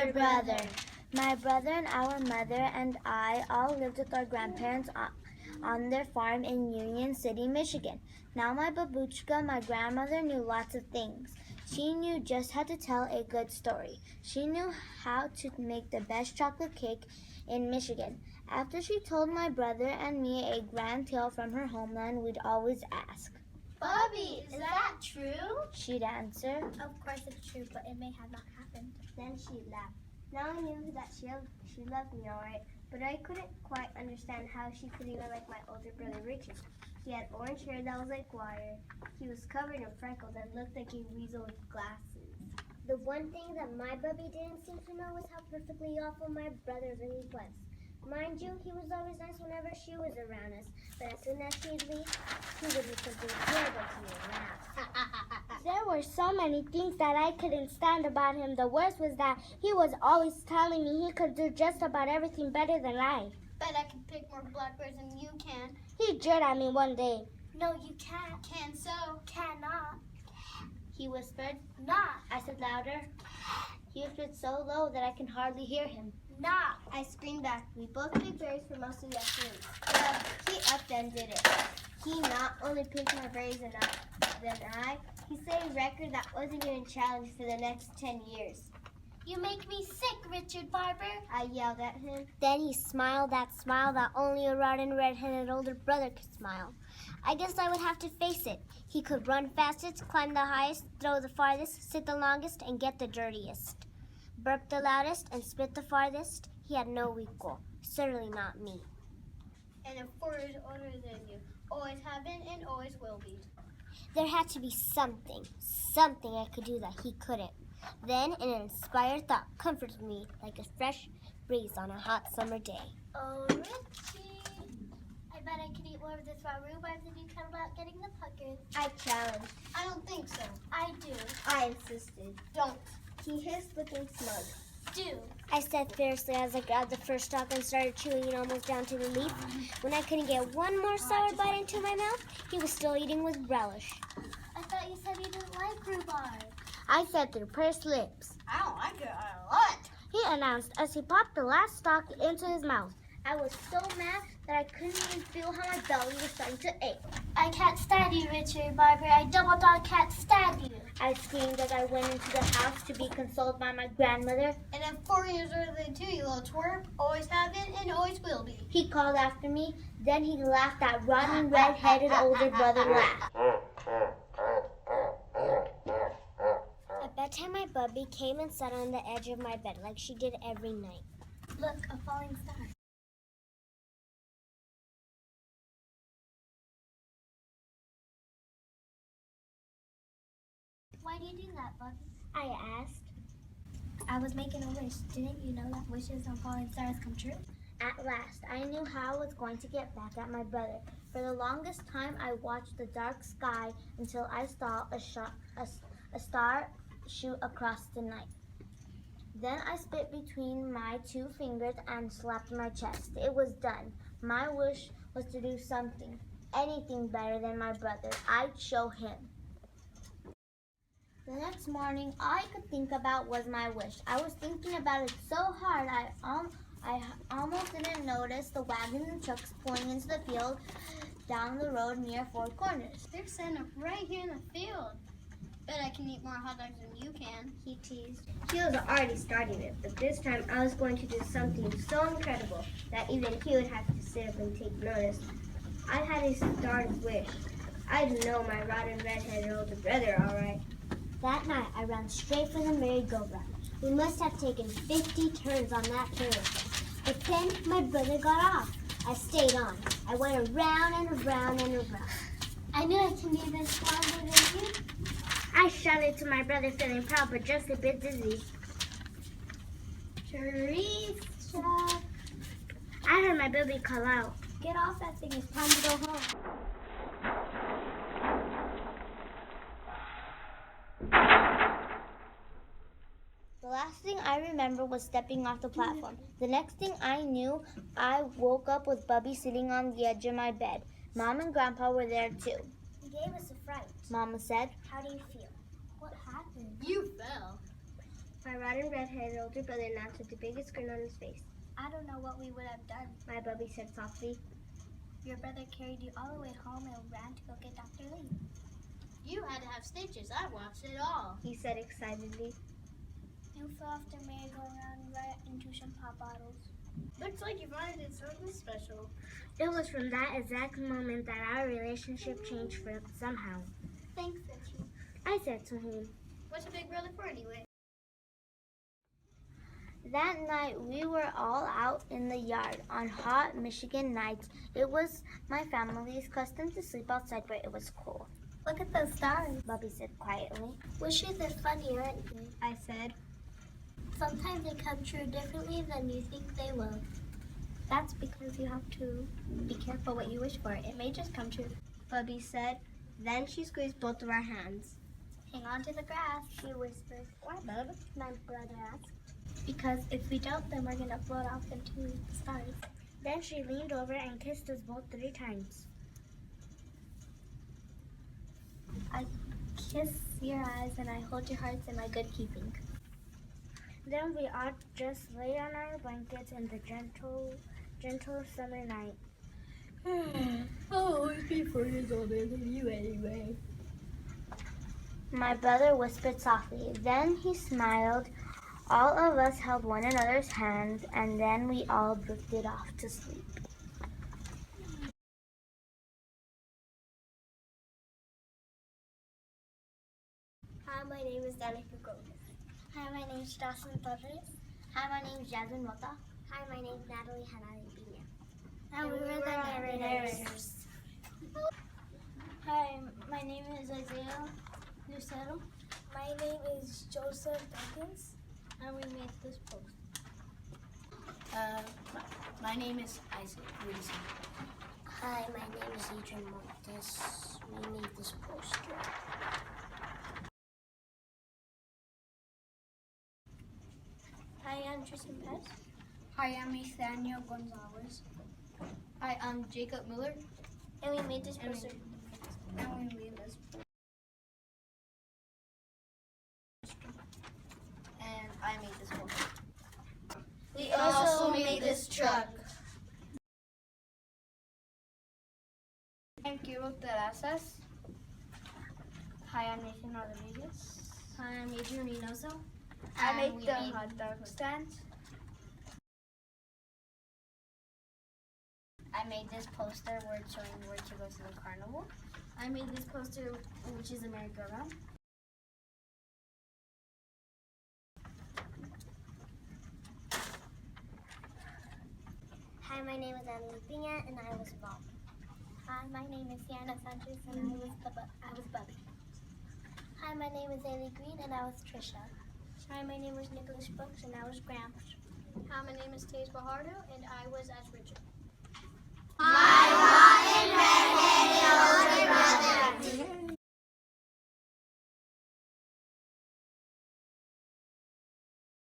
older brother. My brother and our mother and I all lived with our grandparents on their farm in Union City, Michigan. Now my babushka, my grandmother, knew lots of things. She knew just how to tell a good story. She knew how to make the best chocolate cake in Michigan. After she told my brother and me a grand tale from her homeland, we'd always ask, Bobby, is that true? She'd answer, Of course it's true, but it may have not happened. Then she'd laugh. Now I knew that she loved me all right, but I couldn't quite understand how she could even like my older brother Richard. He had orange hair that was like wire. He was covered in freckles and looked like a weasel with glasses. The one thing that my Bubby didn't seem to know was how perfectly awful my brother really was. Mind you, he was always nice whenever she was around us, but as soon as she'd leave, he would do something terrible to me around. There were so many things that I couldn't stand about him. The worst was that he was always telling me he could do just about everything better than I. Bet I can pick more blackberries than you can. He jeered at me one day. No, you can't. Can so. Cannot. he whispered. Not. I said louder. He whispered so low that I can hardly hear him. Not. I screamed back. We both picked berries for most of the afternoon. Well, he upped and did it. He not only picked more berries than he set a record that wasn't even challenged for the next 10 years. You make me sick, Richard Barber. I yelled at him. Then he smiled that smile that only a rotten red-headed older brother could smile. I guess I would have to face it. He could run fastest, climb the highest, throw the farthest, sit the longest, and get the dirtiest. Burp the loudest and spit the farthest. He had no equal. Certainly not me. And if 4 years older than you, always have been and always will be. There had to be something I could do that he couldn't. Then an inspired thought comforted me like a fresh breeze on a hot summer day. Oh, Richie. I bet I could eat more of this raw rhubarb than you can without getting the puckers. I challenged. I don't think so. I do. I insisted. Don't. He hissed, looking smug. Do. I said fiercely as I grabbed the first stalk and started chewing it almost down to the leaf. When I couldn't get one more sour bite into my mouth, he was still eating with relish. I thought you said you didn't like rhubarb. I said through pursed lips. I don't like it a lot. He announced as he popped the last stalk into his mouth. I was so mad that I couldn't even feel how my belly was starting to ache. I can't stand you, Richard Barber. I double dog can't stand you. I screamed as I went into the house to be consoled by my grandmother. And if 4 years older than you, you little twerp, always have been and always will be. He called after me. Then he laughed that rotten red-headed older brother laugh. At bedtime, my Bubby came and sat on the edge of my bed like she did every night. Look, a falling star. Why do you do that, Bubby? I asked. I was making a wish. Didn't you know that wishes on falling stars come true? At last, I knew how I was going to get back at my brother. For the longest time, I watched the dark sky until I saw a star shoot across the night. Then I spit between my 2 fingers and slapped my chest. It was done. My wish was to do something, anything better than my brother. I'd show him. The next morning, all I could think about was my wish. I was thinking about it so hard, I almost didn't notice the wagons and trucks pulling into the field down the road near Four Corners. They're setting up right here in the field. Bet I can eat more hot dogs than you can, he teased. He was already starting it, but this time I was going to do something so incredible that even he would have to sit up and take notice. I had a started wish. I'd know my rotten red-headed older brother all right. That night, I ran straight for the merry-go-round. We must have taken 50 turns on that carousel. But then my brother got off. I stayed on. I went around and around and around. I knew I can be this longer than you. I shouted to my brother, feeling proud but just a bit dizzy. Teresa, I heard my baby call out. get off that thing. It's time to go home. The last thing I remember was stepping off the platform. The next thing I knew, I woke up with Bubby sitting on the edge of my bed. Mom and Grandpa were there too. You gave us a fright. Mama said, How do you feel? What happened? You fell. My rotten red-haired older brother announced with the biggest grin on his face. I don't know what we would have done. My Bubby said softly. Your brother carried you all the way home and ran to go get Dr. Lee. You had to have stitches. I watched it all. He said excitedly. You fell off the merry-go-round right into some pop bottles. Looks like you finally did something special. It was from that exact moment that our relationship changed somehow. Thanks, Richie. I said to him. What's a big brother for anyway? That night, we were all out in the yard. On hot Michigan nights, it was my family's custom to sleep outside where it was cool. Look at those stars. Bubby said quietly. Wishes are funny, aren't they? I said. Sometimes they come true differently than you think they will. That's because you have to be careful what you wish for. It may just come true. Bubby said. Then she squeezed both of our hands. Hang on to the grass, she whispered. Why, Bub? My brother asked. Because if we don't, then we're gonna float off into the stars. Then she leaned over and kissed us both 3 times. I kiss your eyes and I hold your hearts in my good keeping. Then we all just lay on our blankets in the gentle summer night. I'll always be 4 years older than you anyway. My brother whispered softly. Then he smiled. All of us held one another's hands, and then we all drifted off to sleep. Hi, my name is Danica Gomez. Hi, my name's Jocelyn Torres. Hi, my name is Jasmine Mota. Hi, my name is Natalie Hanalipina. And we were the narrators. Hi, my name is Isaiah Lucero. My name is Joseph Dawkins, and we made this post. My name is Isaac Wilson. Hi, my name is Adrian Montes. We made this poster. Hi, I'm Tristan Pez. Hi, I'm Nathaniel Gonzalez. Hi, I'm Jacob Miller. And we made this poster. And we made this poster. And I made this poster. We also made this truck. I'm Kiro Terrazas. Hi, I'm Nathan Rodriguez. Hi, I'm Adrian Reynoso. I And made we the made hot dog stand. I made this poster where it's showing where to go to the carnival. I made this poster, which is a merry-go-round. Hi, my name is Emily Pina, and I was Bob. Hi, my name is Sienna Sanchez, and I was Bubby. Hi, my name is Ailey Green, and I was Trisha. Hi, my name is Nicholas Brooks, and I was Gramps. Hi, my name is Taze Bajardo, and I was as Richard. Hi.